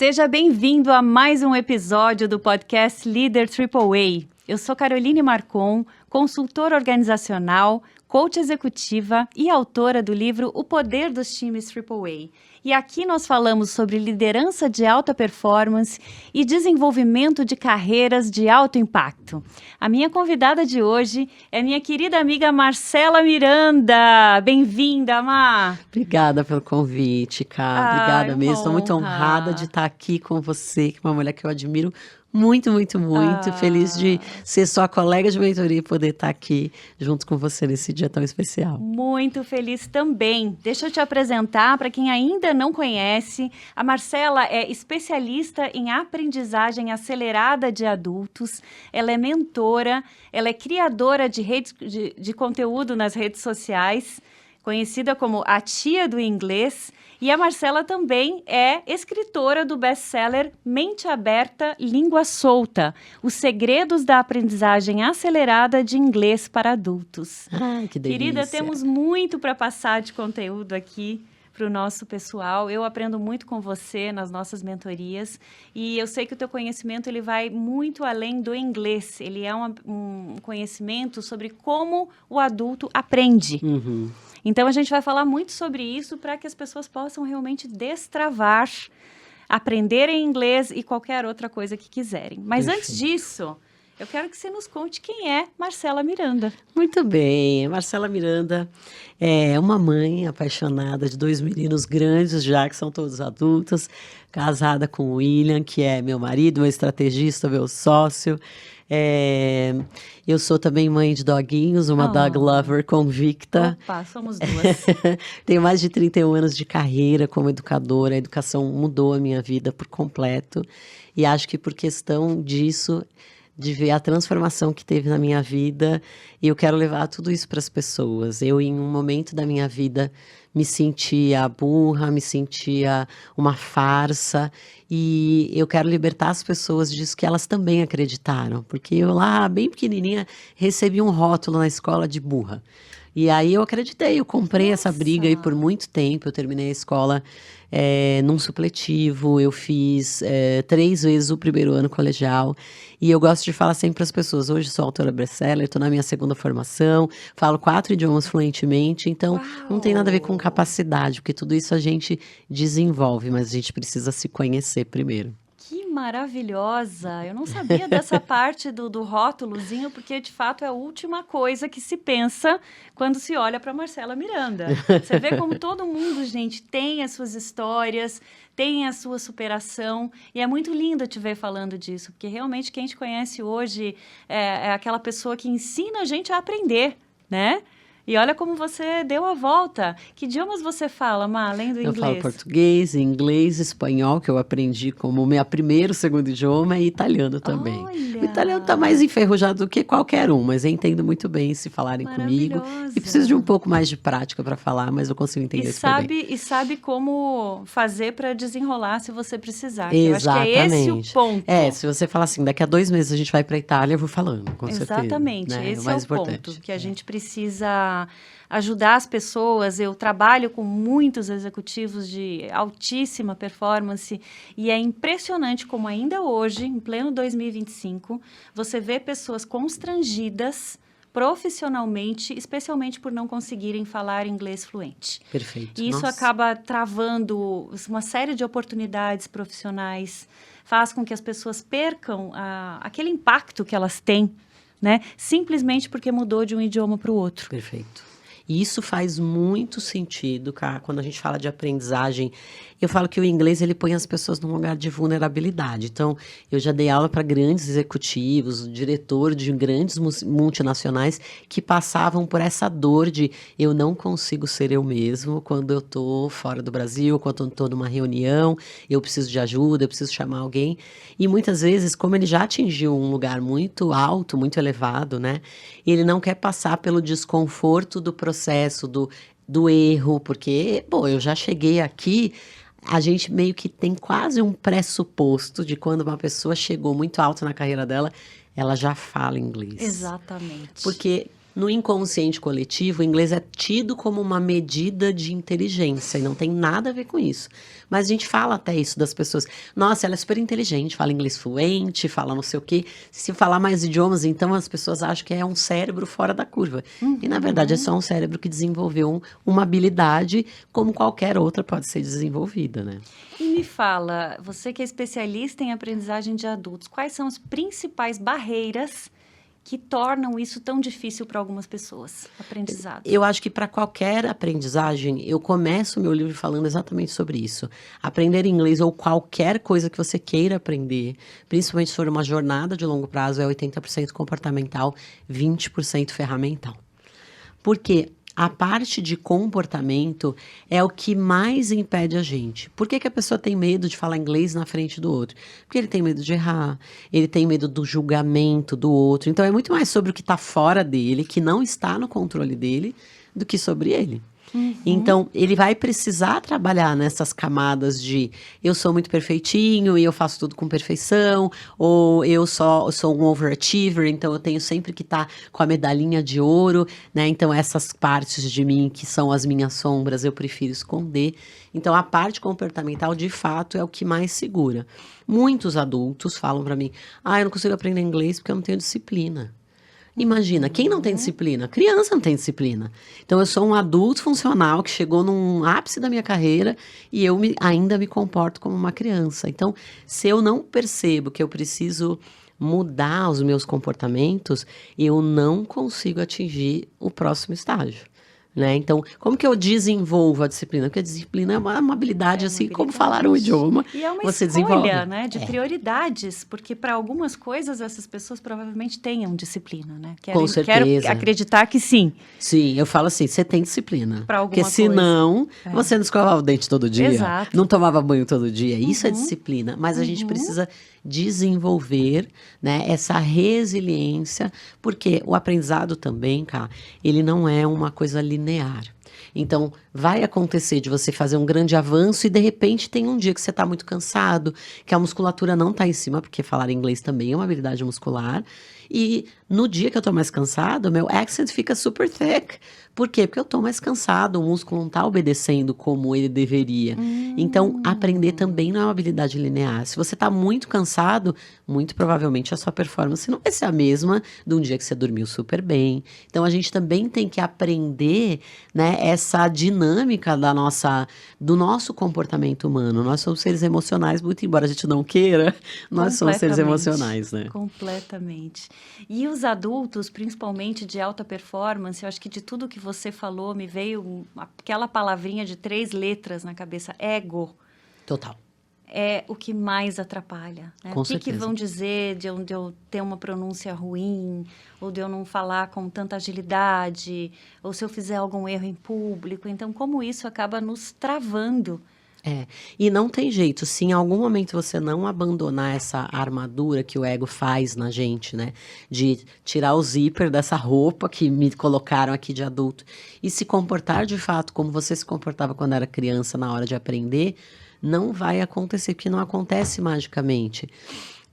Seja bem-vindo a mais um episódio do podcast Líder AAA. Eu sou Caroline Marcon, consultora organizacional, coach executiva e autora do livro O Poder dos Times AAA. E aqui nós falamos sobre liderança de alta performance e desenvolvimento de carreiras de alto impacto. A minha convidada de hoje é minha querida amiga Marcela Miranda. Bem-vinda, Mar! Obrigada pelo convite, Cá. Obrigada mesmo. Estou muito honrada de estar aqui com você, que é uma mulher que eu admiro muito. Feliz de ser sua colega de mentoria e poder estar aqui junto com você nesse dia tão especial. Muito feliz também. Deixa eu te apresentar para quem ainda não conhece. A Marcela é especialista em aprendizagem acelerada de adultos. Ela é mentora, ela é criadora de conteúdo nas redes sociais, conhecida como a tia do inglês. E a Marcela também é escritora do best-seller Mente Aberta, Língua Solta, Os Segredos da Aprendizagem Acelerada de Inglês para Adultos. Ai, que delícia. Querida, temos muito para passar de conteúdo aqui para o nosso pessoal. Eu aprendo muito com você nas nossas mentorias e eu sei que o teu conhecimento ele vai muito além do inglês. Ele é um conhecimento sobre como o adulto aprende. Uhum. Então, a gente vai falar muito sobre isso para que as pessoas possam realmente destravar, aprenderem inglês e qualquer outra coisa que quiserem. Mas antes disso, eu quero que você nos conte quem é Marcela Miranda. Muito bem, a Marcela Miranda é uma mãe apaixonada de 2 meninos grandes já, que são todos adultos, casada com o William, que é meu marido, meu estrategista, meu sócio. Eu sou também mãe de doguinhos, uma dog lover convicta. Opa, somos duas. Tenho mais de 31 anos de carreira como educadora. A educação mudou a minha vida por completo. E acho que por questão disso, de ver a transformação que teve na minha vida, eu quero levar tudo isso para as pessoas. Eu, em um momento da minha vida, me sentia burra, me sentia uma farsa, e eu quero libertar as pessoas disso, que elas também acreditaram, porque eu lá, bem pequenininha, recebi um rótulo na escola de burra. E aí eu acreditei, eu comprei essa briga aí por muito tempo. Eu terminei a escola num supletivo, eu fiz 3 vezes o primeiro ano colegial. E eu gosto de falar sempre para as pessoas, hoje sou autora best-seller, estou na minha 2ª formação, falo 4 idiomas fluentemente, então não tem nada a ver com capacidade, porque tudo isso a gente desenvolve, mas a gente precisa se conhecer primeiro. Que maravilhosa! Eu não sabia dessa parte do rótulozinho, porque de fato é a última coisa que se pensa quando se olha para Marcela Miranda. Você vê como todo mundo, gente, tem as suas histórias, tem a sua superação, e é muito lindo te ver falando disso, porque realmente quem te conhece hoje é aquela pessoa que ensina a gente a aprender, né? E olha como você deu a volta. Que idiomas você fala, Má, além do inglês? Eu falo português, inglês, espanhol, que eu aprendi como meu primeiro, segundo idioma, e italiano também. Olha! O italiano está mais enferrujado do que qualquer um, mas eu entendo muito bem se falarem comigo. E preciso de um pouco mais de prática para falar, mas eu consigo entender super bem. E sabe como fazer para desenrolar se você precisar. Exatamente. Eu acho que é esse o ponto. Se você falar assim, daqui a 2 meses a gente vai para a Itália, eu vou falando, com certeza. Exatamente, né? Esse é o importante. ponto, que a gente precisa ajudar as pessoas. Eu trabalho com muitos executivos de altíssima performance e é impressionante como ainda hoje, em pleno 2025, você vê pessoas constrangidas profissionalmente, especialmente por não conseguirem falar inglês fluente. Perfeito. E isso acaba travando uma série de oportunidades profissionais, faz com que as pessoas percam aquele impacto que elas têm, né? Simplesmente porque mudou de um idioma para o outro. Perfeito. E isso faz muito sentido, cara, quando a gente fala de aprendizagem. Eu falo que o inglês, ele põe as pessoas num lugar de vulnerabilidade. Então, eu já dei aula para grandes executivos, diretor de grandes multinacionais que passavam por essa dor de eu não consigo ser eu mesmo quando eu tô fora do Brasil, quando eu tô numa reunião, eu preciso de ajuda, eu preciso chamar alguém. E muitas vezes, como ele já atingiu um lugar muito alto, muito elevado, né? Ele não quer passar pelo desconforto do processo, do erro, porque, eu já cheguei aqui. A gente meio que tem quase um pressuposto de quando uma pessoa chegou muito alto na carreira dela, ela já fala inglês. Exatamente. Porque No inconsciente coletivo, o inglês é tido como uma medida de inteligência e não tem nada a ver com isso. Mas a gente fala até isso das pessoas. Nossa, ela é super inteligente, fala inglês fluente, fala não sei o quê. Se falar mais idiomas, então as pessoas acham que é um cérebro fora da curva. E na verdade é só um cérebro que desenvolveu uma habilidade como qualquer outra pode ser desenvolvida, né? E me fala, você que é especialista em aprendizagem de adultos, quais são as principais barreiras que tornam isso tão difícil para algumas pessoas, aprendizado? Eu acho que para qualquer aprendizagem, eu começo o meu livro falando exatamente sobre isso. Aprender inglês ou qualquer coisa que você queira aprender, principalmente se for uma jornada de longo prazo, é 80% comportamental, 20% ferramental. Porque a parte de comportamento é o que mais impede a gente. Por que a pessoa tem medo de falar inglês na frente do outro? Porque ele tem medo de errar, ele tem medo do julgamento do outro. Então, é muito mais sobre o que está fora dele, que não está no controle dele, do que sobre ele. Então, ele vai precisar trabalhar nessas camadas de eu sou muito perfeitinho e eu faço tudo com perfeição, ou eu sou um overachiever, então eu tenho sempre que estar com a medalhinha de ouro, né? Então, essas partes de mim que são as minhas sombras, eu prefiro esconder. Então, a parte comportamental, de fato, é o que mais segura. Muitos adultos falam para mim, eu não consigo aprender inglês porque eu não tenho disciplina. Imagina, quem não tem disciplina? Criança não tem disciplina. Então, eu sou um adulto funcional que chegou num ápice da minha carreira e eu ainda me comporto como uma criança. Então, se eu não percebo que eu preciso mudar os meus comportamentos, eu não consigo atingir o próximo estágio. Né? Então, como que eu desenvolvo a disciplina? Porque a disciplina é uma habilidade, assim como falar um idioma. E é uma você escolha, desenvolve. né, de prioridades, porque para algumas coisas essas pessoas provavelmente tenham disciplina, né? Com certeza. Quero acreditar que sim. Sim, eu falo assim, você tem disciplina. Pra alguma porque senão, coisa. você não escovava o dente todo dia, Exato. não tomava banho todo dia. Isso é disciplina. Mas a gente precisa desenvolver, né, essa resiliência, porque o aprendizado também, cara, ele não é uma coisa linear. Então, vai acontecer de você fazer um grande avanço e, de repente, tem um dia que você está muito cansado, que a musculatura não está em cima, porque falar inglês também é uma habilidade muscular. E no dia que eu estou mais cansado, meu accent fica super thick. Por quê? Porque eu estou mais cansado, o músculo não está obedecendo como ele deveria. Então, aprender também não é uma habilidade linear. Se você está muito cansado, muito provavelmente a sua performance não vai ser a mesma de um dia que você dormiu super bem. Então, a gente também tem que aprender, né, essa dinâmica do nosso comportamento humano. Nós somos seres emocionais, muito embora a gente não queira, nós somos seres emocionais, né? Completamente. E os adultos, principalmente de alta performance, eu acho que de tudo que você falou, me veio aquela palavrinha de 3 letras na cabeça, ego. Total. É o que mais atrapalha, né? Com o que certeza. Vão dizer de eu ter uma pronúncia ruim, ou de eu não falar com tanta agilidade, ou se eu fizer algum erro em público. Então, como isso acaba nos travando. E não tem jeito, se em algum momento você não abandonar essa armadura que o ego faz na gente, né? De tirar o zíper dessa roupa que me colocaram aqui de adulto e se comportar de fato como você se comportava quando era criança na hora de aprender, não vai acontecer, porque não acontece magicamente.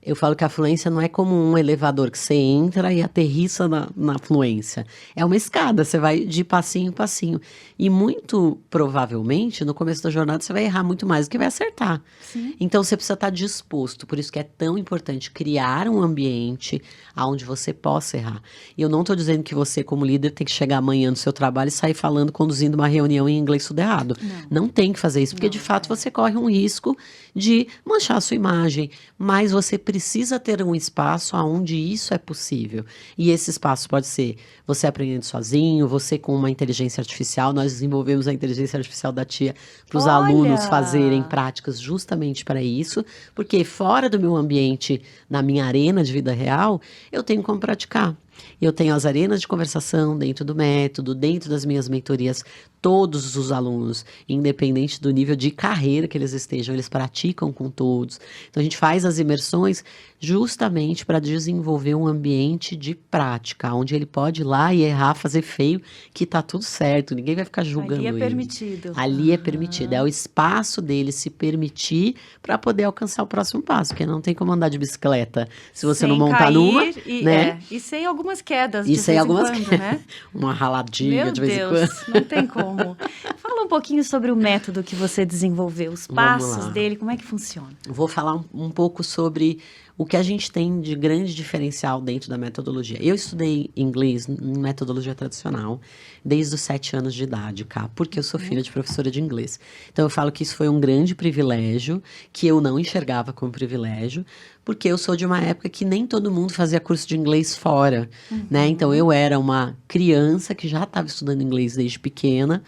Eu falo que a fluência não é como um elevador que você entra e aterrissa na fluência. É uma escada, você vai de passinho em passinho. E muito provavelmente, no começo da jornada, você vai errar muito mais do que vai acertar. Sim. Então, você precisa estar disposto. Por isso que é tão importante criar um ambiente onde você possa errar. E eu não estou dizendo que você, como líder, tem que chegar amanhã no seu trabalho e sair falando, conduzindo uma reunião em inglês tudo errado. Não tem que fazer isso, porque de fato você corre um risco de manchar a sua imagem. Mas você precisa ter um espaço onde isso é possível. E esse espaço pode ser você aprendendo sozinho, você com uma inteligência artificial. Nós desenvolvemos a inteligência artificial da Tia para os alunos fazerem práticas justamente para isso, porque fora do meu ambiente, na minha arena de vida real, eu tenho como praticar. Eu tenho as arenas de conversação dentro do método, dentro das minhas mentorias, todos os alunos, independente do nível de carreira que eles estejam, eles praticam com todos. Então, a gente faz as imersões justamente para desenvolver um ambiente de prática, onde ele pode ir lá e errar, fazer feio, que tá tudo certo, ninguém vai ficar julgando ele. Ali é permitido. Ali é permitido, é o espaço dele se permitir para poder alcançar o próximo passo, porque não tem como andar de bicicleta se você sem não montar cair numa, e, né? e sem alguma algumas quedas de E sem vez algumas em quando, né? Uma raladinha Meu de vez em Deus, quando. não tem como. Fala um pouquinho sobre o método que você desenvolveu, os Vamos passos lá. dele, como é que funciona? Vou falar um pouco sobre o que a gente tem de grande diferencial dentro da metodologia. Eu estudei inglês em metodologia tradicional desde os 7 anos de idade, cá, porque eu sou filha de professora de inglês. Então, eu falo que isso foi um grande privilégio, que eu não enxergava como privilégio, porque eu sou de uma época que nem todo mundo fazia curso de inglês fora, né? Então, eu era uma criança que já estava estudando inglês desde pequena,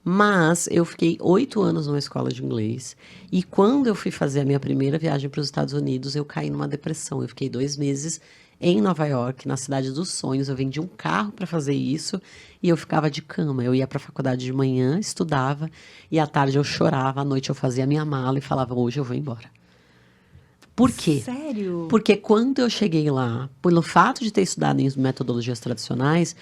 mas eu fiquei 8 anos numa escola de inglês. E quando eu fui fazer a minha primeira viagem para os Estados Unidos, eu caí numa depressão. Eu fiquei 2 meses em Nova York, na cidade dos sonhos. Eu vendi um carro para fazer isso e eu ficava de cama. Eu ia para a faculdade de manhã, estudava, e à tarde eu chorava, à noite eu fazia a minha mala e falava, hoje eu vou embora. Por quê? Sério? Porque quando eu cheguei lá, pelo fato de ter estudado em metodologias tradicionais,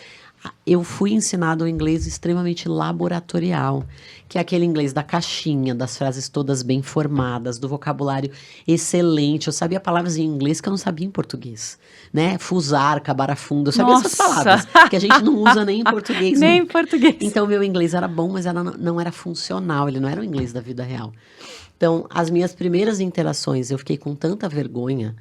eu fui ensinado um inglês extremamente laboratorial, que é aquele inglês da caixinha, das frases todas bem formadas, do vocabulário excelente. Eu sabia palavras em inglês que eu não sabia em português, né? Fusarca, barafundo, eu sabia essas palavras, que a gente não usa nem em português. Nem em nunca. português. Então, meu inglês era bom, mas não era funcional, ele não era o inglês da vida real. Então, as minhas primeiras interações, eu fiquei com tanta vergonha,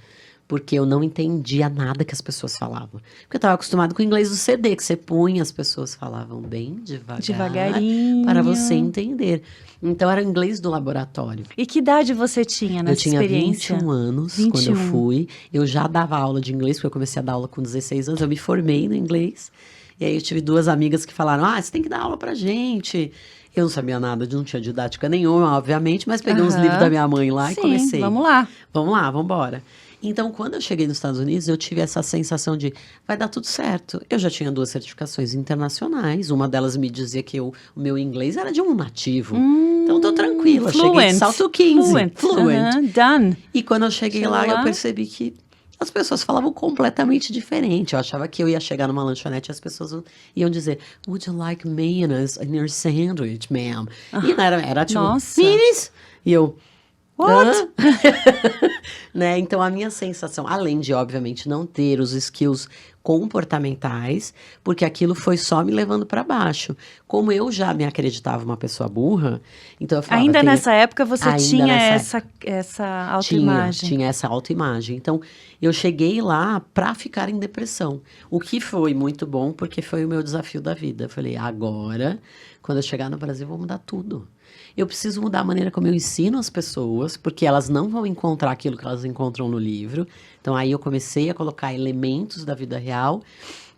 porque eu não entendia nada que as pessoas falavam. Porque eu estava acostumado com o inglês do CD, que você punha, as pessoas falavam bem devagar. Devagarinho. Para você entender. Então, era o inglês do laboratório. E que idade você tinha nessa experiência? Eu tinha 21 anos 21. quando eu fui. Eu já dava aula de inglês, porque eu comecei a dar aula com 16 anos. Eu me formei no inglês. E aí, eu tive 2 amigas que falaram, você tem que dar aula pra gente. Eu não sabia nada, não tinha didática nenhuma, obviamente, mas peguei uns livros da minha mãe lá e comecei. Vamos lá. Vamos lá, vamos embora. Então, quando eu cheguei nos Estados Unidos, eu tive essa sensação de, vai dar tudo certo. Eu já tinha 2 certificações internacionais, uma delas me dizia que o meu inglês era de um nativo. Então, tô tranquila, cheguei de salto 15. Fluent. Done. E quando eu cheguei lá, eu percebi que as pessoas falavam completamente diferente. Eu achava que eu ia chegar numa lanchonete e as pessoas iam dizer, would you like mayonnaise in your sandwich, ma'am? E não era tipo, mayonnaise? E eu... What? Né? Então, a minha sensação, além de, obviamente, não ter os skills comportamentais, porque aquilo foi só me levando para baixo. Como eu já me acreditava uma pessoa burra, então eu falava... Ainda nessa época você tinha essa autoimagem. Tinha essa autoimagem. Então, eu cheguei lá para ficar em depressão. O que foi muito bom, porque foi o meu desafio da vida. Eu falei, agora, quando eu chegar no Brasil, eu vou mudar tudo. Eu preciso mudar a maneira como eu ensino as pessoas, porque elas não vão encontrar aquilo que elas encontram no livro. Então, aí eu comecei a colocar elementos da vida real.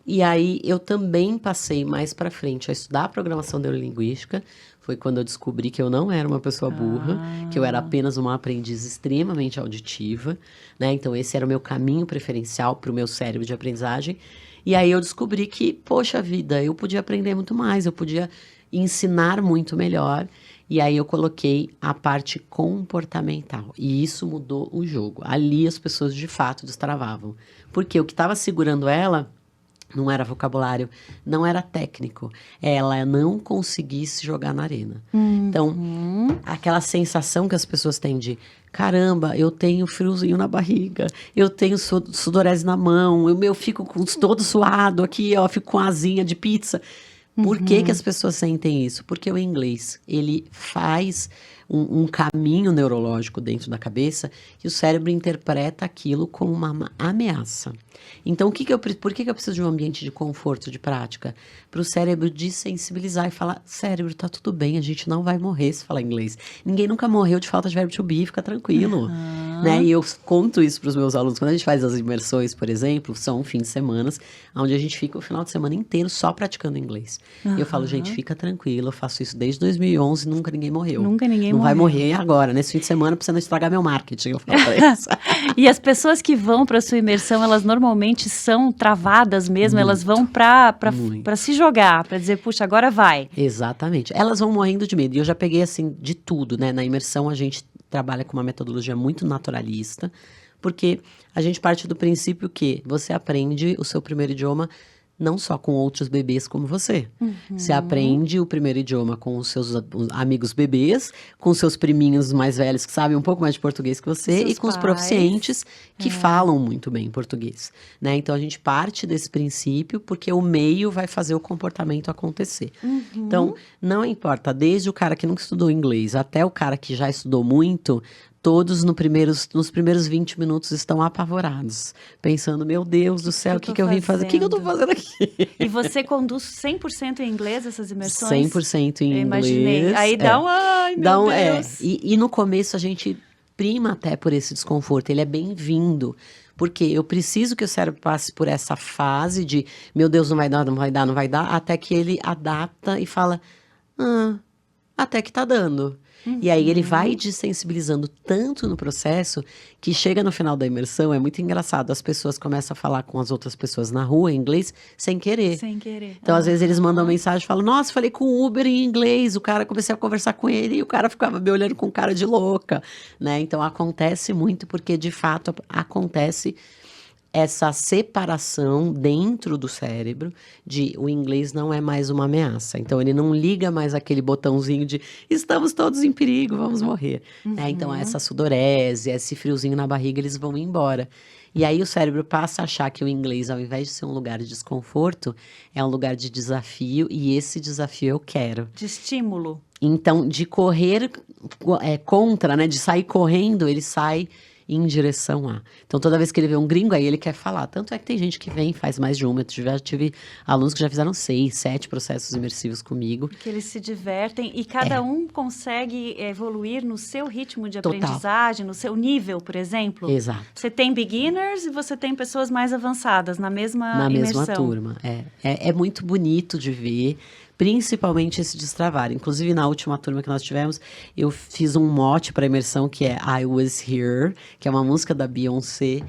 E aí, eu também passei mais para frente a estudar programação neurolinguística. Foi quando eu descobri que eu não era uma pessoa burra, que eu era apenas uma aprendiz extremamente auditiva, né? Então, esse era o meu caminho preferencial para o meu cérebro de aprendizagem. E aí, eu descobri que, poxa vida, eu podia aprender muito mais, eu podia ensinar muito melhor. E aí eu coloquei a parte comportamental. E isso mudou o jogo. Ali as pessoas de fato destravavam. Porque o que estava segurando ela não era vocabulário, não era técnico. Ela não conseguisse jogar na arena. Então, aquela sensação que as pessoas têm de caramba, eu tenho friozinho na barriga, eu tenho sudorese na mão, eu fico todo suado aqui, ó, fico com asinha de pizza. Por que as pessoas sentem isso? Porque o inglês, ele faz um caminho neurológico dentro da cabeça e o cérebro interpreta aquilo como uma ameaça. Então, por que eu preciso de um ambiente de conforto, de prática? Para o cérebro desensibilizar e falar, cérebro, tá tudo bem, a gente não vai morrer se falar inglês. Ninguém nunca morreu de falta de verbo to be, fica tranquilo. Né? E eu conto isso para os meus alunos. Quando a gente faz as imersões, por exemplo, são fim de semana, onde a gente fica o final de semana inteiro só praticando inglês. E eu falo, gente, fica tranquilo, eu faço isso desde 2011, nunca ninguém morreu. Nunca ninguém não morreu. Vai morrer agora, nesse fim de semana, para você não estragar meu marketing. Eu falo pra isso. E as pessoas que vão para sua imersão, elas normalmente são travadas mesmo, Muito, elas vão para se jogar, para dizer, puxa, agora vai. Exatamente. Elas vão morrendo de medo. E eu já peguei, assim, de tudo, né? Na imersão, a gente trabalha com uma metodologia muito naturalista, porque a gente parte do princípio que você aprende o seu primeiro idioma não só com outros bebês como você. Você aprende o primeiro idioma com os seus amigos bebês, com os seus priminhos mais velhos que sabem um pouco mais de português que você Seus e com os pais. proficientes que falam muito bem português, né? Então a gente parte desse princípio porque o meio vai fazer o comportamento acontecer. Então, não importa, desde o cara que nunca estudou inglês até o cara que já estudou muito, todos nos primeiros 20 minutos estão apavorados, pensando, meu Deus do céu, o que eu vim fazer? O que eu tô fazendo aqui? E você conduz 100% em inglês essas imersões? 100% em Eu inglês. imaginei. Aí dá um, ai, meu Deus. E no começo a gente prima até por esse desconforto, ele é bem-vindo. Porque eu preciso que o cérebro passe por essa fase de, meu Deus, não vai dar, não vai dar, não vai dar, até que ele adapta e fala, até que tá dando. E aí ele vai desensibilizando tanto no processo que chega no final da imersão, é muito engraçado, as pessoas começam a falar com as outras pessoas na rua em inglês sem querer. Sem querer. Então, às vezes, eles mandam mensagem e falam, nossa, falei com o Uber em inglês, o cara, comecei a conversar com ele e o cara ficava me olhando com cara de louca, né? Então, acontece muito porque, de fato, acontece essa separação dentro do cérebro de o inglês não é mais uma ameaça. Então, ele não liga mais aquele botãozinho de estamos todos em perigo, vamos morrer. Né? Então, essa sudorese, esse friozinho na barriga, eles vão embora. E aí, o cérebro passa a achar que o inglês, ao invés de ser um lugar de desconforto, é um lugar de desafio e esse desafio eu quero. De estímulo. Então, de correr contra, né? De sair correndo, ele sai em direção a. Então, toda vez que ele vê um gringo, aí ele quer falar. Tanto é que tem gente que vem e faz mais de uma. Eu já tive alunos que já fizeram 6, 7 processos imersivos comigo. Porque eles se divertem e cada um consegue evoluir no seu ritmo de Total. aprendizagem, no seu nível, por exemplo. Exato. Você tem beginners e você tem pessoas mais avançadas na mesma imersão. Mesma turma. É muito bonito de ver. Principalmente esse destravar. Inclusive, na última turma que nós tivemos, eu fiz um mote para a imersão que é I Was Here, que é uma música da Beyoncé,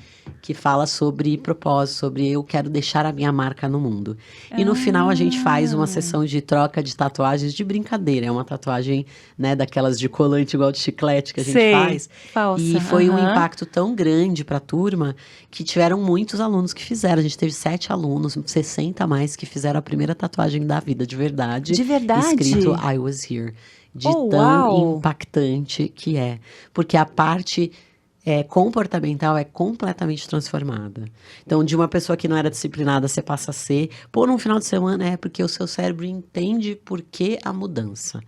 que fala sobre propósito, sobre eu quero deixar a minha marca no mundo. E no final a gente faz uma sessão de troca de tatuagens de brincadeira. É uma tatuagem, né, daquelas de colante igual de chiclete que a gente faz. Falsa. E foi um impacto tão grande para a turma que tiveram muitos alunos que fizeram. A gente teve 7 alunos, 60 a mais, que fizeram a primeira tatuagem da vida, de verdade. De verdade? Escrito I was here. De tão uau. impactante que é. Porque a parte comportamental é completamente transformada. Então, de uma pessoa que não era disciplinada, você passa a ser. Por um final de semana, porque o seu cérebro entende por que a mudança.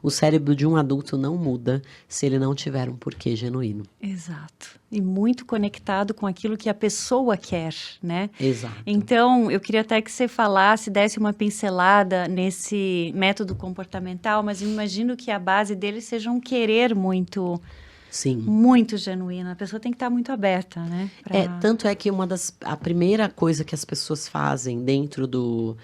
O cérebro de um adulto não muda se ele não tiver um porquê genuíno. Exato. E muito conectado com aquilo que a pessoa quer, né? Exato. Então, eu queria até que você falasse, desse uma pincelada nesse método comportamental, mas eu imagino que a base dele seja um querer muito... Sim. Muito genuína. A pessoa tem que estar muito aberta, né? Tanto é que a primeira coisa que as pessoas fazem dentro do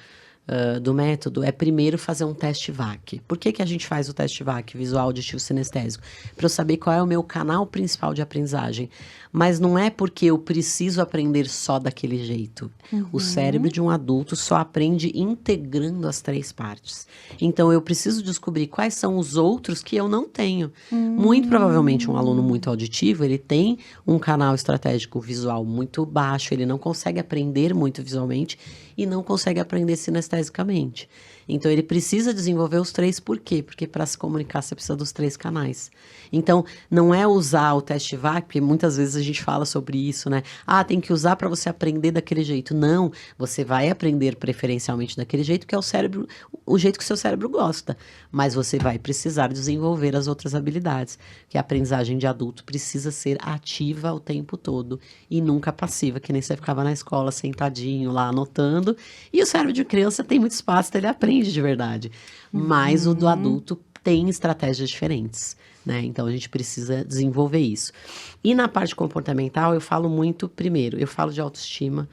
método é primeiro fazer um teste VAC. Por que a gente faz o teste VAC, visual, auditivo, sinestésico? Para eu saber qual é o meu canal principal de aprendizagem. Mas não é porque eu preciso aprender só daquele jeito. O cérebro de um adulto só aprende integrando as 3 partes. Então, eu preciso descobrir quais são os outros que eu não tenho. Muito provavelmente, um aluno muito auditivo, ele tem um canal estratégico visual muito baixo, ele não consegue aprender muito visualmente e não consegue aprender sinestesicamente. Então, ele precisa desenvolver os 3, por quê? Porque para se comunicar, você precisa dos 3 canais. Então, não é usar o teste VAC, porque muitas vezes a gente fala sobre isso, né? Tem que usar para você aprender daquele jeito. Não, você vai aprender preferencialmente daquele jeito, que é o jeito que o seu cérebro gosta. Mas você vai precisar desenvolver as outras habilidades. Que a aprendizagem de adulto precisa ser ativa o tempo todo e nunca passiva, que nem você ficava na escola sentadinho lá anotando. E o cérebro de criança tem muito espaço, então ele aprende de verdade. Mas o do adulto tem estratégias diferentes, né? Então, a gente precisa desenvolver isso. E na parte comportamental, eu falo muito, primeiro, eu falo de autoestima.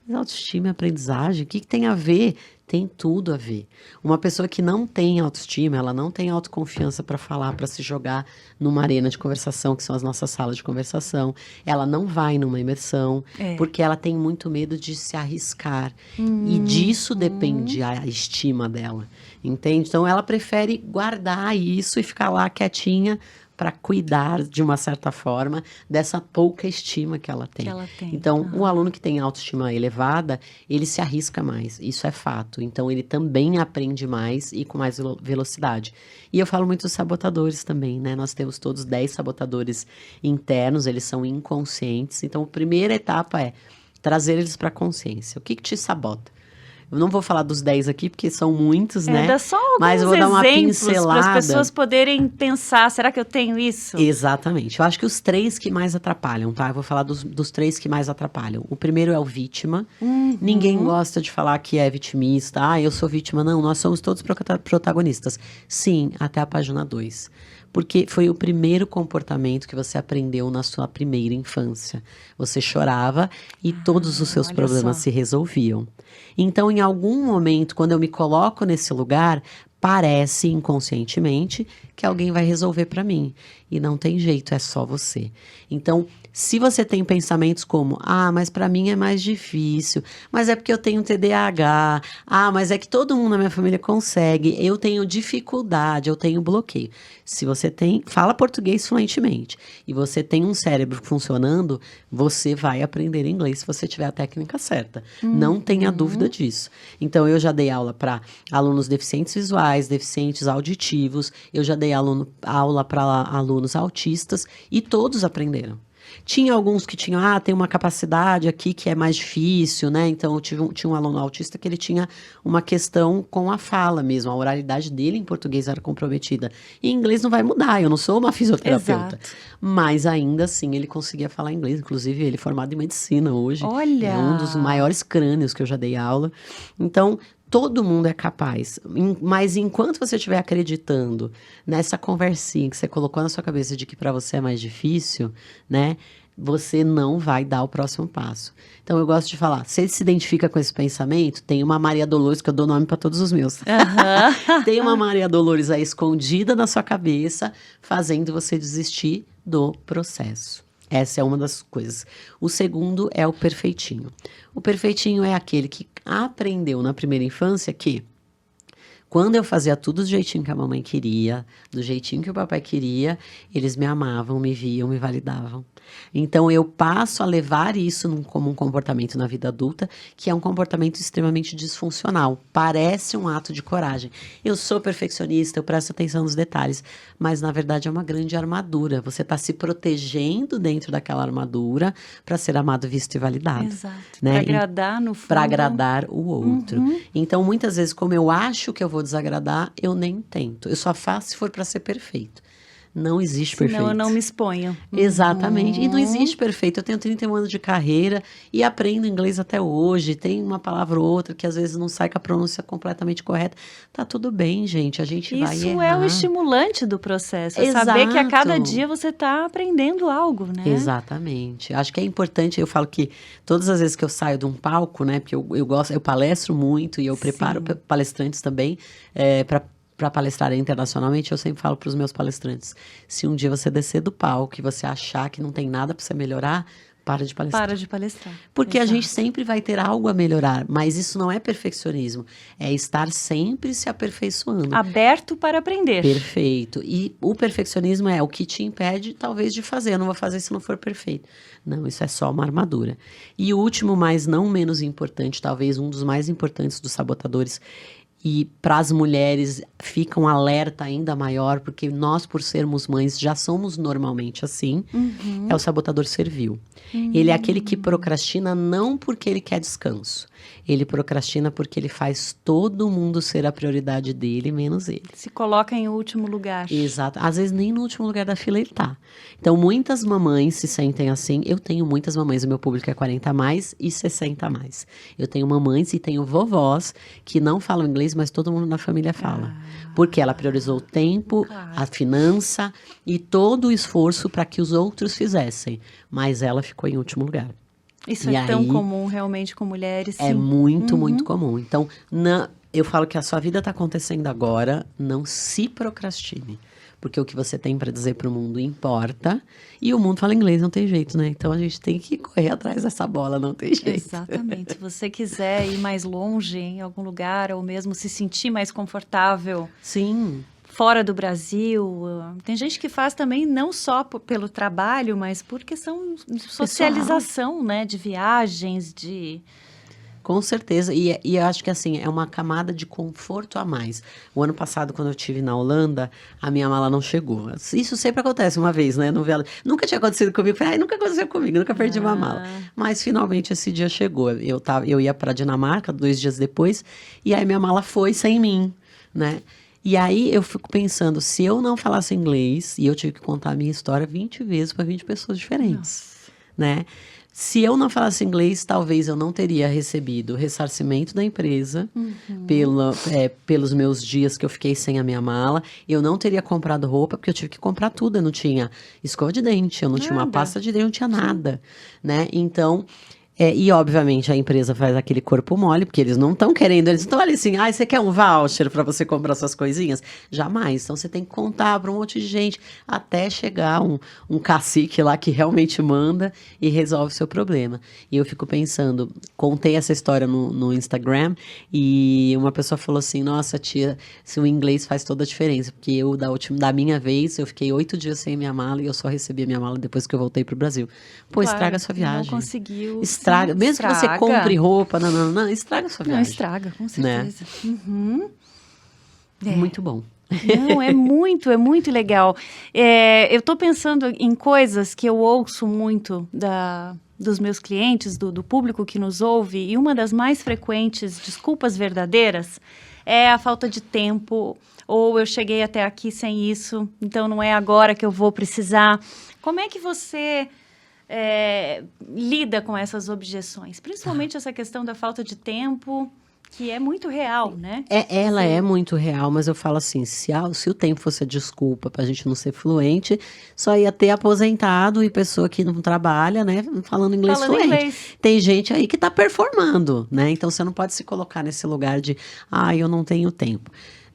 Mas autoestima e aprendizagem, o que tem a ver? Tem tudo a ver. Uma pessoa que não tem autoestima, ela não tem autoconfiança para falar, para se jogar numa arena de conversação, que são as nossas salas de conversação. Ela não vai numa imersão, porque ela tem muito medo de se arriscar. E disso depende a estima dela, entende? Então, ela prefere guardar isso e ficar lá quietinha para cuidar, de uma certa forma, dessa pouca estima que ela tem. Então, o aluno que tem autoestima elevada, ele se arrisca mais, isso é fato. Então, ele também aprende mais e com mais velocidade. E eu falo muito dos sabotadores também, né? Nós temos todos 10 sabotadores internos, eles são inconscientes. Então, a primeira etapa é trazer eles para a consciência. O que te sabota? Eu não vou falar dos 10 aqui, porque são muitos, né? Dá só alguns mas eu vou dar uma pincelada. Para as pessoas poderem pensar, será que eu tenho isso? Exatamente. Eu acho que os 3 que mais atrapalham, tá? Eu vou falar dos 3 que mais atrapalham. O primeiro é o vítima. Ninguém gosta de falar que é vitimista. Ah, eu sou vítima. Não, nós somos todos protagonistas. Sim, até a página 2. Porque foi o primeiro comportamento que você aprendeu na sua primeira infância. Você chorava e todos os seus problemas se resolviam. Então, em algum momento, quando eu me coloco nesse lugar, parece inconscientemente que alguém vai resolver para mim. E não tem jeito, é só você. Então, se você tem pensamentos como, mas para mim é mais difícil, mas é porque eu tenho TDAH, mas é que todo mundo na minha família consegue, eu tenho dificuldade, eu tenho bloqueio. Se você fala português fluentemente e você tem um cérebro funcionando, você vai aprender inglês se você tiver a técnica certa. Não tenha dúvida disso. Então, eu já dei aula para alunos deficientes visuais, deficientes auditivos, eu já dei aula para alunos autistas e todos aprenderam. Tinha alguns que tinham, tem uma capacidade aqui que é mais difícil, né? Então, eu tinha um aluno autista que ele tinha uma questão com a fala mesmo. A oralidade dele em português era comprometida. Em inglês não vai mudar, eu não sou uma fisioterapeuta. Exato. Mas ainda assim, ele conseguia falar inglês. Inclusive, ele é formado em medicina hoje. Olha! É um dos maiores crânios que eu já dei aula. Então, todo mundo é capaz, mas enquanto você estiver acreditando nessa conversinha que você colocou na sua cabeça de que para você é mais difícil, né, você não vai dar o próximo passo. Então, eu gosto de falar, se se identifica com esse pensamento, tem uma Maria Dolores, que eu dou nome para todos os meus. Tem uma Maria Dolores aí escondida na sua cabeça, fazendo você desistir do processo. Essa é uma das coisas. O segundo é o perfeitinho. O perfeitinho é aquele que aprendeu na primeira infância que quando eu fazia tudo do jeitinho que a mamãe queria, do jeitinho que o papai queria, eles me amavam, me viam, me validavam. Então, eu passo a levar isso como um comportamento na vida adulta, que é um comportamento extremamente disfuncional. Parece um ato de coragem. Eu sou perfeccionista, eu presto atenção nos detalhes, mas, na verdade, é uma grande armadura. Você está se protegendo dentro daquela armadura para ser amado, visto e validado. Exato. Né? Para agradar, no fundo. Para agradar o outro. Então, muitas vezes, como eu acho que eu vou desagradar, eu nem tento. Eu só faço se for para ser perfeito. Não existe perfeito. Senão eu não me exponho. Exatamente. E não existe perfeito. Eu tenho 31 anos de carreira e aprendo inglês até hoje. Tem uma palavra ou outra que às vezes não sai com a pronúncia completamente correta. Tá tudo bem, gente. A gente vai errar. Isso é o estimulante do processo. É saber que a cada dia você está aprendendo algo, né? Exatamente. Acho que é importante. Eu falo que todas as vezes que eu saio de um palco, né? Porque eu palestro muito e eu preparo palestrantes também para palestrar internacionalmente, eu sempre falo para os meus palestrantes, se um dia você descer do palco e você achar que não tem nada para você melhorar, para de palestrar. Para de palestrar. Porque a gente sempre vai ter algo a melhorar, mas isso não é perfeccionismo, é estar sempre se aperfeiçoando. Aberto para aprender. Perfeito. E o perfeccionismo é o que te impede, talvez, de fazer. Eu não vou fazer se não for perfeito. Não, isso é só uma armadura. E o último, mas não menos importante, talvez um dos mais importantes dos sabotadores, e para as mulheres fica um alerta ainda maior, porque nós, por sermos mães, já somos normalmente assim, é o sabotador servil. Ele é aquele que procrastina não porque ele quer descanso. Ele procrastina porque ele faz todo mundo ser a prioridade dele, menos ele. Se coloca em último lugar. Exato. Às vezes nem no último lugar da fila ele tá. Então, muitas mamães se sentem assim. Eu tenho muitas mamães, o meu público é 40 a mais e 60 a mais. Eu tenho mamães e tenho vovós que não falam inglês, mas todo mundo na família fala. Porque ela priorizou o tempo, a finança e todo o esforço para que os outros fizessem. Mas ela ficou em último lugar. Isso é tão comum realmente com mulheres, sim. É muito, muito comum. Então, eu falo que a sua vida está acontecendo agora, não se procrastine. Porque o que você tem para dizer para o mundo importa. E o mundo fala inglês, não tem jeito, né? Então, a gente tem que correr atrás dessa bola, não tem jeito. Exatamente. Se você quiser ir mais longe em algum lugar, ou mesmo se sentir mais confortável... Sim. fora do Brasil. Tem gente que faz também não só pelo trabalho, mas por questão de socialização, né? De viagens, de... Com certeza, e eu acho que assim, é uma camada de conforto a mais. O ano passado, quando eu estive na Holanda, a minha mala não chegou. Isso sempre acontece uma vez, né? Nunca tinha acontecido comigo, falei, nunca aconteceu comigo, nunca perdi uma mala. Mas finalmente esse dia chegou. Eu ia para Dinamarca 2 dias depois, e aí minha mala foi sem mim, né? E aí eu fico pensando, se eu não falasse inglês, e eu tive que contar a minha história 20 vezes para 20 pessoas diferentes, né? Se eu não falasse inglês, talvez eu não teria recebido o ressarcimento da empresa pelos meus dias que eu fiquei sem a minha mala. Eu não teria comprado roupa, porque eu tive que comprar tudo. Eu não tinha escova de dente, eu não tinha uma pasta de dente, eu não tinha nada, né? Então... e, obviamente, a empresa faz aquele corpo mole, porque eles não estão querendo, eles não estão ali assim, você quer um voucher para você comprar suas coisinhas? Jamais. Então, você tem que contar para um monte de gente, até chegar um cacique lá que realmente manda e resolve o seu problema. E eu fico pensando, contei essa história no Instagram, e uma pessoa falou assim, nossa, tia, se o inglês faz toda a diferença, porque eu, da minha vez, eu fiquei 8 dias sem minha mala, e eu só recebi a minha mala depois que eu voltei pro Brasil. Pô, Claro, estraga a sua viagem. Não conseguiu... Estraga. Mesmo que você compre roupa, não, estraga a sua viagem. Não, estraga, com certeza. Né? Uhum. Muito bom. Não, é muito legal. Eu estou pensando em coisas que eu ouço muito dos meus clientes, do público que nos ouve, e uma das mais frequentes desculpas verdadeiras é a falta de tempo, ou eu cheguei até aqui sem isso, então não é agora que eu vou precisar. Como é que você... lida com essas objeções, principalmente essa questão da falta de tempo, que é muito real, né? Ela é muito real, mas eu falo assim, se o tempo fosse a desculpa pra gente não ser fluente, só ia ter aposentado e pessoa que não trabalha, né, falando inglês fluente. Tem gente aí que tá performando, né? Então você não pode se colocar nesse lugar de, eu não tenho tempo.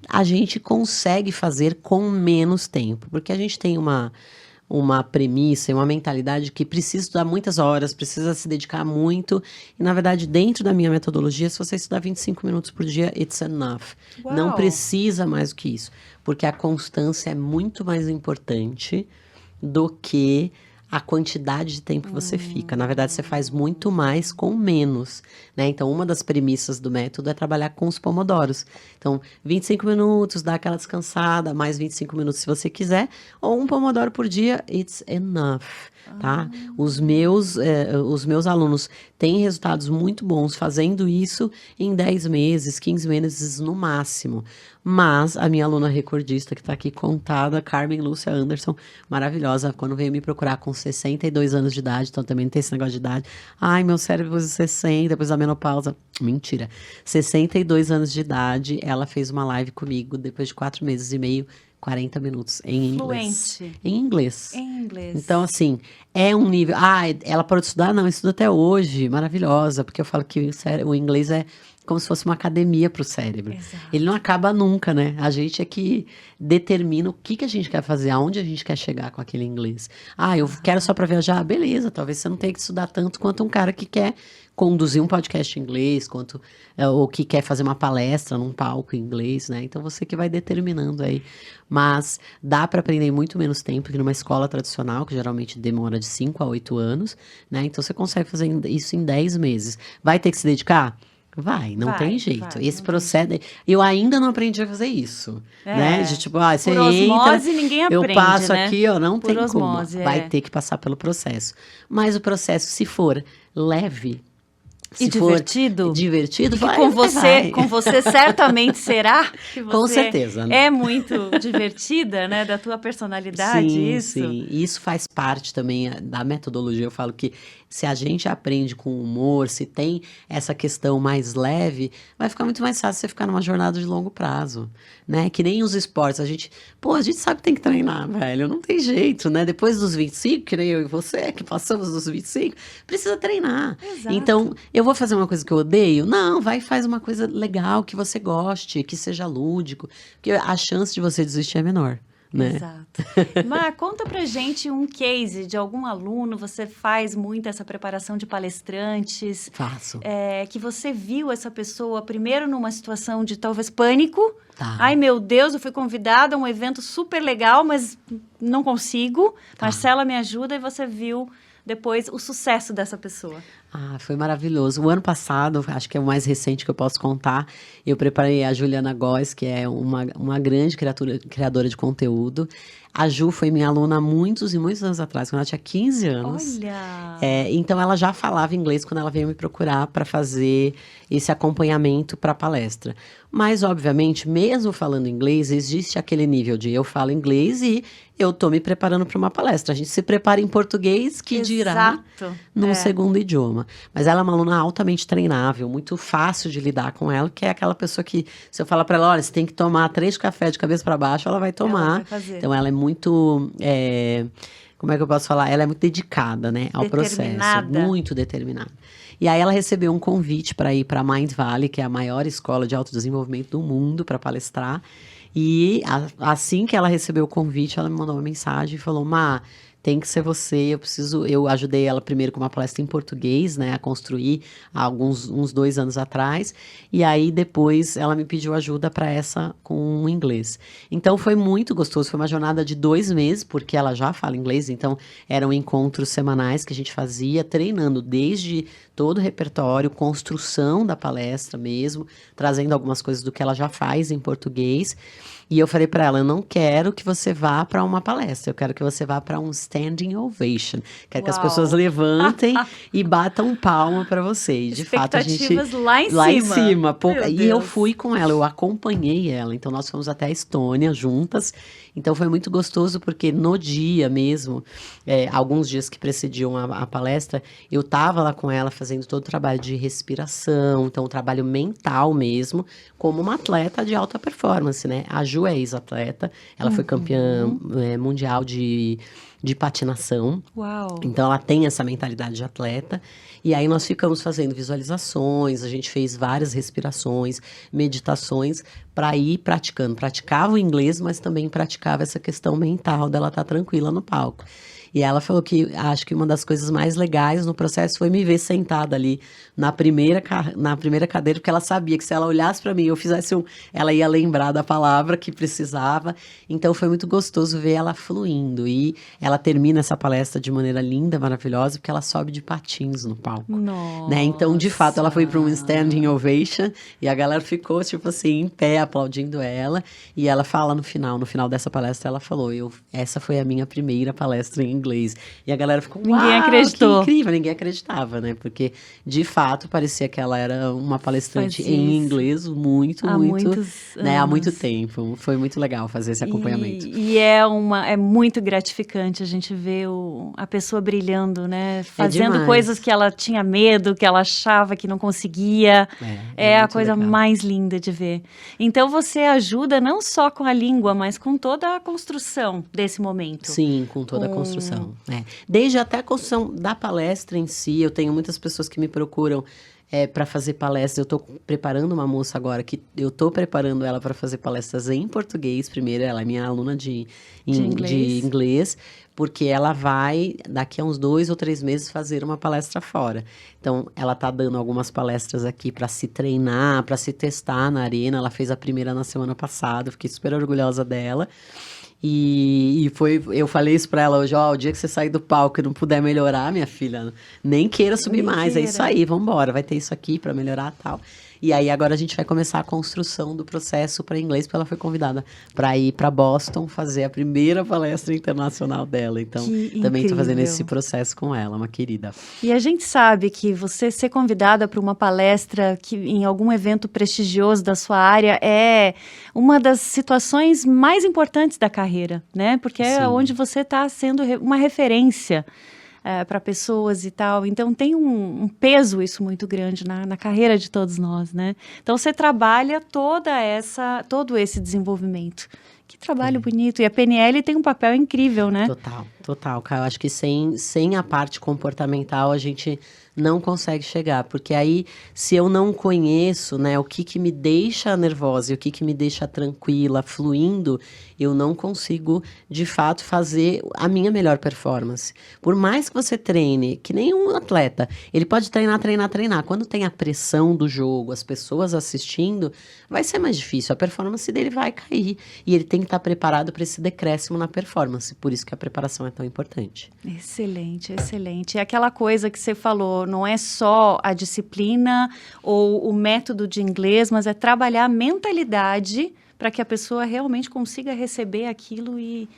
A gente consegue fazer com menos tempo, porque a gente tem uma premissa e uma mentalidade que precisa estudar muitas horas, precisa se dedicar muito. E, na verdade, dentro da minha metodologia, se você estudar 25 minutos por dia, it's enough. Uau. Não precisa mais do que isso. Porque a constância é muito mais importante do que a quantidade de tempo que você fica. Na verdade, você faz muito mais com menos, né? Então, uma das premissas do método é trabalhar com os pomodoros. Então, 25 minutos, dá aquela descansada, mais 25 minutos se você quiser, ou um pomodoro por dia, it's enough, tá? Os meus alunos têm resultados muito bons fazendo isso em 10 meses, 15 meses no máximo. Mas a minha aluna recordista, que está aqui contada, Carmen Lúcia Anderson, maravilhosa, quando veio me procurar com 62 anos de idade, então também não tem esse negócio de idade. Ai, meu cérebro depois de 60, depois da menopausa. Mentira. 62 anos de idade, ela fez uma live comigo, depois de 4 meses e meio, 40 minutos em inglês. Fluente. Em inglês. Em inglês. Então, assim, é um nível... ela parou de estudar? Não, estuda até hoje. Maravilhosa, porque eu falo que o inglês é como se fosse uma academia para o cérebro. Exato. Ele não acaba nunca, né? A gente é que determina o que a gente quer fazer, aonde a gente quer chegar com aquele inglês. Eu quero só para viajar? Beleza, talvez você não tenha que estudar tanto quanto um cara que quer conduzir um podcast em inglês, ou que quer fazer uma palestra num palco em inglês, né? Então, você que vai determinando aí. Mas dá para aprender em muito menos tempo que numa escola tradicional, que geralmente demora de 5 a 8 anos, né? Então, você consegue fazer isso em 10 meses. Vai ter que se dedicar? Não tem jeito. Esse processo, eu ainda não aprendi a fazer isso, né? De tipo, você por osmose, entra, ninguém aprende, eu passo né? aqui, não por tem osmose, como. Vai ter que passar pelo processo. Mas o processo, se for leve, e divertido? Divertido, vai. Com você certamente será que você com certeza, né? É muito divertida, né? Da tua personalidade, sim, isso? Sim, isso faz parte também da metodologia. Eu falo que se a gente aprende com humor, se tem essa questão mais leve, vai ficar muito mais fácil você ficar numa jornada de longo prazo, né? Que nem os esportes, a gente sabe que tem que treinar, velho, não tem jeito, né? Depois dos 25, que nem eu e você, que passamos dos 25, precisa treinar. Exato. Então, eu vou fazer uma coisa que eu odeio? Não, vai e faz uma coisa legal, que você goste, que seja lúdico, porque a chance de você desistir é menor. Né? Exato. Mar, conta pra gente um case de algum aluno, você faz muito essa preparação de palestrantes. Faço. Que você viu essa pessoa primeiro numa situação de talvez pânico, Tá. Ai, meu Deus, eu fui convidada a um evento super legal, mas não consigo. Tá. Marcela, me ajuda, e você viu depois o sucesso dessa pessoa. Ah, foi maravilhoso. O ano passado, acho que é o mais recente que eu posso contar, eu preparei a Juliana Góes, que é uma grande criadora de conteúdo. A Ju foi minha aluna há muitos e muitos anos atrás, quando ela tinha 15 anos. Olha! Então, ela já falava inglês quando ela veio me procurar para fazer esse acompanhamento para a palestra. Mas, obviamente, mesmo falando inglês, existe aquele nível de eu falo inglês e eu estou me preparando para uma palestra. A gente se prepara em português, que dirá num segundo idioma. Mas ela é uma aluna altamente treinável, muito fácil de lidar com ela, que é aquela pessoa que, se eu falar para ela, olha, você tem que tomar 3 cafés de cabeça para baixo, ela vai tomar. Ela vai fazer. Então, ela é muito... como é que eu posso falar? Ela é muito dedicada, né, ao processo. Muito determinada. E aí ela recebeu um convite para ir para a Mind Valley, que é a maior escola de autodesenvolvimento do mundo, para palestrar. E assim que ela recebeu o convite, ela me mandou uma mensagem e falou: Má, tem que ser você, eu ajudei ela primeiro com uma palestra em português, né, a construir há uns 2 anos atrás, e aí depois ela me pediu ajuda para essa com o inglês. Então foi muito gostoso, foi uma jornada de 2 meses, porque ela já fala inglês, então eram encontros semanais que a gente fazia, treinando desde todo o repertório, construção da palestra mesmo, trazendo algumas coisas do que ela já faz em português. E eu falei para ela, eu não quero que você vá para uma palestra, eu quero que você vá para um standing ovation. Quero que as pessoas levantem e batam palma para você. E de fato, a gente... lá em cima. E eu fui com ela, eu acompanhei ela. Então, nós fomos até a Estônia juntas. Então, foi muito gostoso, porque no dia mesmo, alguns dias que precediam a palestra, eu estava lá com ela fazendo todo o trabalho de respiração, então o trabalho mental mesmo, como uma atleta de alta performance, né? A Ju é ex-atleta, ela foi campeã mundial de patinação. Uau! Então, ela tem essa mentalidade de atleta. E aí, nós ficamos fazendo visualizações, a gente fez várias respirações, meditações, para ir praticando. Praticava o inglês, mas também praticava essa questão mental dela estar tranquila no palco. E ela falou que acho que uma das coisas mais legais no processo foi me ver sentada ali na primeira cadeira, porque ela sabia que se ela olhasse para mim e eu fizesse ela ia lembrar da palavra que precisava. Então foi muito gostoso ver ela fluindo. E ela termina essa palestra de maneira linda, maravilhosa, porque ela sobe de patins no palco. Nossa. Né? Então, de fato, ela foi para um standing ovation e a galera ficou, tipo assim, em pé, aplaudindo ela. E ela fala no final dessa palestra, ela falou, essa foi a minha primeira palestra em inglês. E a galera ficou, ninguém acreditou. Que incrível, ninguém acreditava, né? Porque, de fato, parecia que ela era uma palestrante em inglês há muito tempo. Foi muito legal fazer esse acompanhamento. E é muito gratificante a gente ver a pessoa brilhando, né? Fazendo coisas que ela tinha medo, que ela achava que não conseguia. É a coisa mais linda de ver. Então, você ajuda não só com a língua, mas com toda a construção desse momento. Sim, com toda a construção. Desde até a construção da palestra em si, eu tenho muitas pessoas que me procuram para fazer palestras. Eu estou preparando uma moça agora, que eu estou preparando ela para fazer palestras em português primeiro. Ela é minha aluna de inglês, porque ela vai, daqui a uns 2 ou 3 meses, fazer uma palestra fora. Então, ela está dando algumas palestras aqui para se treinar, para se testar na arena. Ela fez a primeira na semana passada, fiquei super orgulhosa dela. Eu falei isso pra ela hoje, o dia que você sair do palco e não puder melhorar, minha filha, nem queira subir mais, é isso aí, vambora, vai ter isso aqui pra melhorar e tal. E aí agora a gente vai começar a construção do processo para inglês, porque ela foi convidada para ir para Boston fazer a primeira palestra internacional dela. Então, também estou fazendo esse processo com ela, uma querida. E a gente sabe que você ser convidada para uma palestra em algum evento prestigioso da sua área é uma das situações mais importantes da carreira, né? Porque é onde você está sendo uma referência para pessoas e tal. Então, tem um peso isso muito grande na carreira de todos nós, né? Então, você trabalha todo esse desenvolvimento. Que trabalho bonito. E a PNL tem um papel incrível, né? Total, Caio. Acho que sem a parte comportamental, a gente não consegue chegar. Porque aí, se eu não conheço, né, o que me deixa nervosa e o que me deixa tranquila, fluindo, eu não consigo, de fato, fazer a minha melhor performance. Por mais que você treine, que nem um atleta, ele pode treinar. Quando tem a pressão do jogo, as pessoas assistindo, vai ser mais difícil. A performance dele vai cair. E ele tem que estar preparado para esse decréscimo na performance. Por isso que a preparação é tão importante. Excelente, excelente. E aquela coisa que você falou, não é só a disciplina ou o método de inglês, mas é trabalhar a mentalidade para que a pessoa realmente consiga receber aquilo e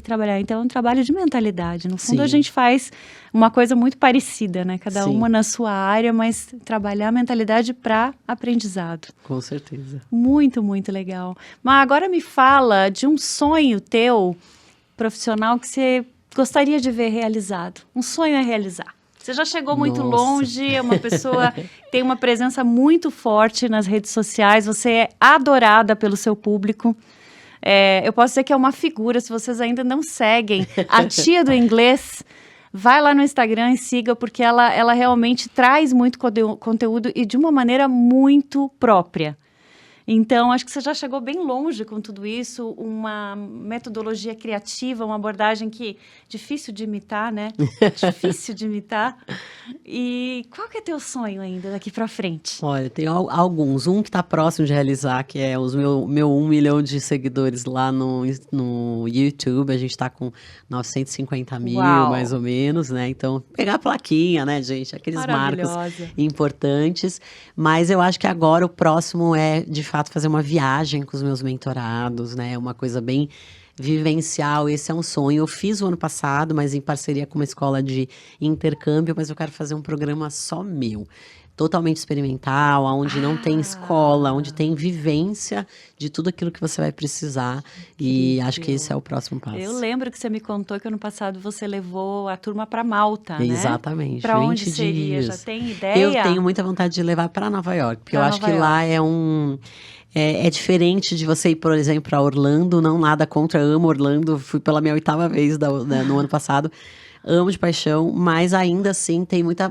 trabalhar. Então, é um trabalho de mentalidade. No fundo, Sim. a gente faz uma coisa muito parecida, né? Cada Sim. uma na sua área, mas trabalhar a mentalidade para aprendizado. Com certeza. Muito, muito legal. Mas agora me fala de um sonho teu, profissional, que você gostaria de ver realizado. Um sonho a realizar. Você já chegou muito longe, é uma pessoa que tem uma presença muito forte nas redes sociais, você é adorada pelo seu público. Eu posso dizer que é uma figura, se vocês ainda não seguem a Tia do Inglês, vai lá no Instagram e siga, porque ela realmente traz muito conteúdo e de uma maneira muito própria. Então, acho que você já chegou bem longe com tudo isso, uma metodologia criativa, uma abordagem que difícil de imitar, né? Difícil de imitar. E qual que é teu sonho ainda daqui para frente? Olha, tem alguns. Um que está próximo de realizar, que é os meu 1 milhão de seguidores lá no YouTube. A gente está com 950 mil, mais ou menos, né? Então, pegar a plaquinha, né, gente? Aqueles marcos importantes. Mas eu acho que agora o próximo é, de fato, fazer uma viagem com os meus mentorados, né? Uma coisa bem vivencial. Esse é um sonho. Eu fiz o ano passado, mas em parceria com uma escola de intercâmbio, mas eu quero fazer um programa só meu. Totalmente experimental, onde não tem escola, onde tem vivência de tudo aquilo que você vai precisar. E acho que esse é o próximo passo. Eu lembro que você me contou que ano passado você levou a turma para Malta, né? Exatamente. Para onde seria? Dias. Já tem ideia? Eu tenho muita vontade de levar para Nova York, porque eu acho que lá é diferente de você ir, por exemplo, para Orlando. Não nada contra, amo Orlando. Fui pela minha 8ª vez no ano passado. Amo de paixão, mas ainda assim tem muito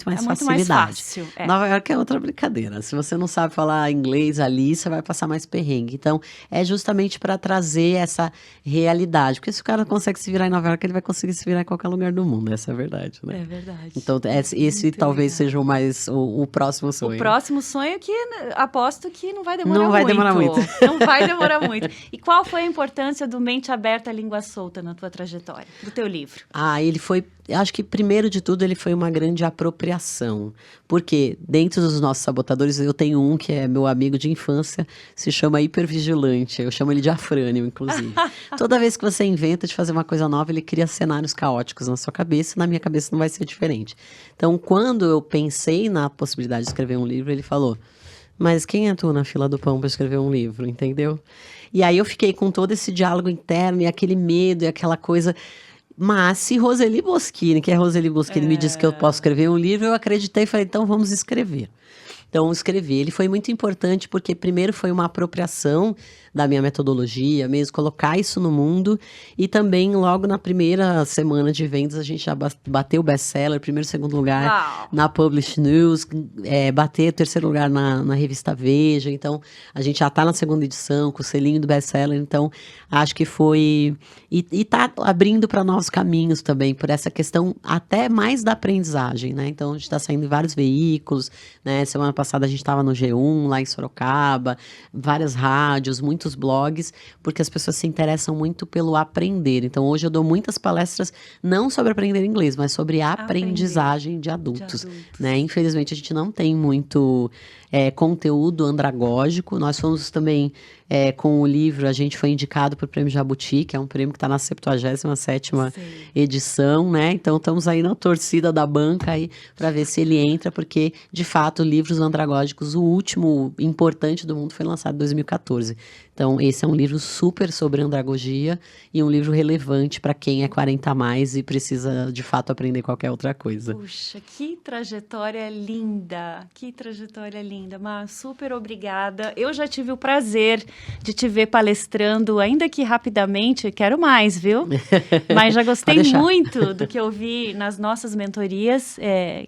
mais facilidade. Muito mais fácil. Nova York é outra brincadeira. Se você não sabe falar inglês ali, você vai passar mais perrengue. Então, é justamente para trazer essa realidade. Porque se o cara consegue se virar em Nova York, ele vai conseguir se virar em qualquer lugar do mundo. Essa é a verdade, né? É verdade. Então, esse muito talvez seja o próximo sonho. O próximo sonho que aposto que não vai demorar muito. Não vai demorar muito. Não vai demorar muito. E qual foi a importância do Mente Aberta, Língua Solta na tua trajetória, do teu livro? Ele foi, acho que primeiro de tudo ele foi uma grande apropriação, porque dentro dos nossos sabotadores eu tenho um que é meu amigo de infância, se chama hipervigilante, eu chamo ele de Afrânio, inclusive. Toda vez que você inventa de fazer uma coisa nova, ele cria cenários caóticos na sua cabeça, e na minha cabeça não vai ser diferente. Então, quando eu pensei na possibilidade de escrever um livro, ele falou: mas quem é tu na fila do pão para escrever um livro, entendeu? E aí eu fiquei com todo esse diálogo interno e aquele medo e aquela coisa. Mas se Roseli Boschini, que é Roseli Boschini, me disse que eu posso escrever um livro, eu acreditei e falei, então vamos escrever. Então, escrever. Ele foi muito importante porque, primeiro, foi uma apropriação da minha metodologia, mesmo colocar isso no mundo. E também, logo na primeira semana de vendas, a gente já bateu o best-seller, primeiro e segundo lugar na Publish News, bater terceiro lugar na revista Veja. Então, a gente já está na segunda edição, com o selinho do best-seller. Então, acho que foi... E está abrindo para novos caminhos também, por essa questão até mais da aprendizagem, né? Então, a gente está saindo em vários veículos, né? Semana passada a gente estava no G1, lá em Sorocaba, várias rádios, muitos blogs, porque as pessoas se interessam muito pelo aprender. Então, hoje eu dou muitas palestras, não sobre aprender inglês, mas sobre a aprendizagem de adultos, né? Infelizmente, a gente não tem muito conteúdo andragógico. Nós fomos também, com o livro, a gente foi indicado para o Prêmio Jabuti, que é um prêmio que está na 77ª edição, né? Então, estamos aí na torcida da banca aí para ver se ele entra, porque, de fato, livros andragógicos, o último importante do mundo foi lançado em 2014. Então, esse é um livro super sobre andragogia e um livro relevante para quem é 40 a mais e precisa, de fato, aprender qualquer outra coisa. Puxa, que trajetória linda, Mar, super obrigada. Eu já tive o prazer de te ver palestrando, ainda que rapidamente, quero mais, viu? Mas já gostei muito do que eu vi nas nossas mentorias,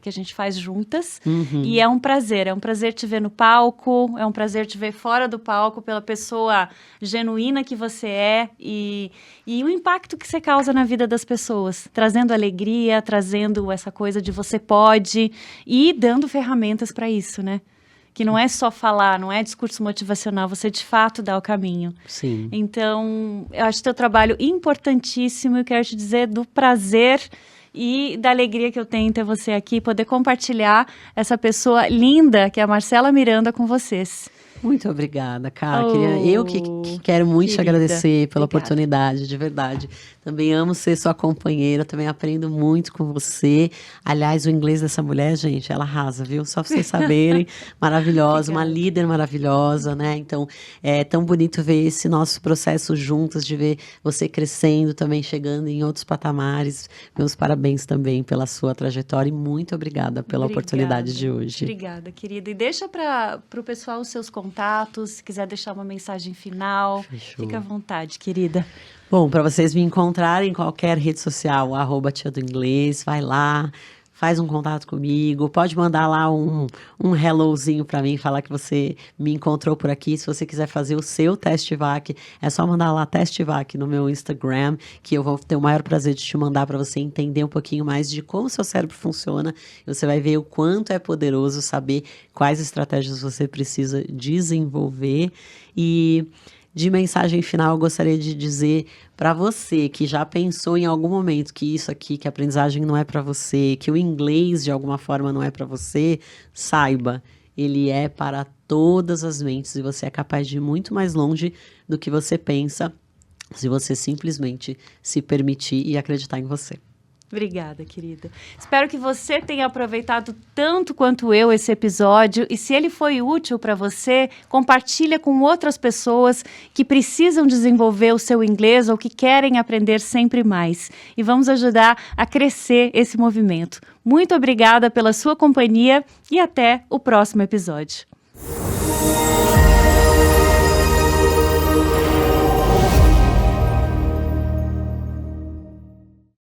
que a gente faz juntas, e é um prazer te ver no palco, é um prazer te ver fora do palco, pela pessoa genuína que você é e o impacto que você causa na vida das pessoas, trazendo alegria, trazendo essa coisa de você pode e dando ferramentas para isso, né? Que não é só falar, não é discurso motivacional, você de fato dá o caminho. Sim. Então, eu acho teu trabalho importantíssimo e quero te dizer do prazer e da alegria que eu tenho em ter você aqui, poder compartilhar essa pessoa linda que é a Marcela Miranda com vocês. Muito obrigada, cara. Eu que quero muito te agradecer pela oportunidade, de verdade. Também amo ser sua companheira, também aprendo muito com você. Aliás, o inglês dessa mulher, gente, ela arrasa, viu? Só pra vocês saberem. Maravilhosa, uma líder maravilhosa, né? Então, é tão bonito ver esse nosso processo juntas, de ver você crescendo, também chegando em outros patamares. Meus parabéns também pela sua trajetória e muito obrigada pela oportunidade de hoje. Obrigada, querida. E deixa para o pessoal os seus contatos, se quiser deixar uma mensagem final. Fechou. Fica à vontade, querida. Bom, para vocês me encontrarem em qualquer rede social, @tiadoinglês, vai lá, faz um contato comigo, pode mandar lá um hellozinho para mim, falar que você me encontrou por aqui. Se você quiser fazer o seu TestVac, é só mandar lá TestVac no meu Instagram, que eu vou ter o maior prazer de te mandar para você entender um pouquinho mais de como o seu cérebro funciona. E você vai ver o quanto é poderoso saber quais estratégias você precisa desenvolver. E de mensagem final, eu gostaria de dizer para você que já pensou em algum momento que isso aqui, que a aprendizagem não é para você, que o inglês de alguma forma não é para você, saiba, ele é para todas as mentes e você é capaz de ir muito mais longe do que você pensa, se você simplesmente se permitir e acreditar em você. Obrigada, querida. Espero que você tenha aproveitado tanto quanto eu esse episódio e se ele foi útil para você, compartilha com outras pessoas que precisam desenvolver o seu inglês ou que querem aprender sempre mais. E vamos ajudar a crescer esse movimento. Muito obrigada pela sua companhia e até o próximo episódio.